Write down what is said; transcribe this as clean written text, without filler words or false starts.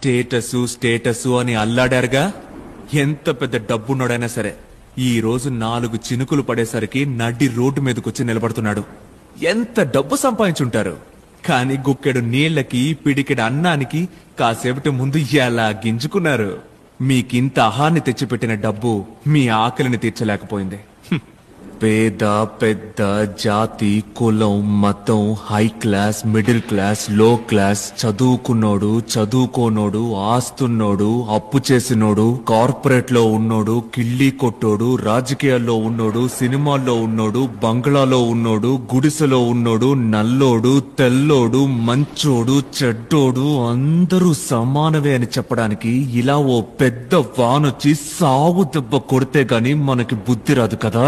Status status అని అల్లాడారుగా. ఎంత పెద్ద డబ్బున్నోడైనా సరే ఈ రోజు 4 చినుకులు పడేసరికి నడి రోడ్డు మీదకొచ్చి నిలబడుతున్నాడు. ఎంత డబ్బు సంపాదించుంటారు, కానీ గుక్కెడు నీళ్లకి పిడికెడు అన్నానికి కాసేపటి ముందు ఎలా గింజుకున్నారు. మీకింత అహాన్ని తెచ్చిపెట్టిన డబ్బు మీ ఆకలిని తీర్చలేకపోయింది. పేద పెద్ద జాతి కులం మతం హై క్లాస్ మిడిల్ క్లాస్ లో క్లాస్ చదువుకున్నోడు చదువుకోనోడు ఆస్తున్నోడు అప్పు చేసినోడు కార్పొరేట్ లో ఉన్నోడు కిళ్ళీ కొట్టోడు రాజకీయాల్లో ఉన్నోడు సినిమాల్లో ఉన్నోడు బంగ్లాలో ఉన్నోడు గుడిసెలో ఉన్నోడు నల్లోడు తెల్లోడు మంచోడు చెడ్డోడు అందరూ సమానమే అని చెప్పడానికి ఇలా ఓ పెద్ద వానొచ్చి సావు దెబ్బ కొడితే గాని మనకి బుద్ధి రాదు కదా.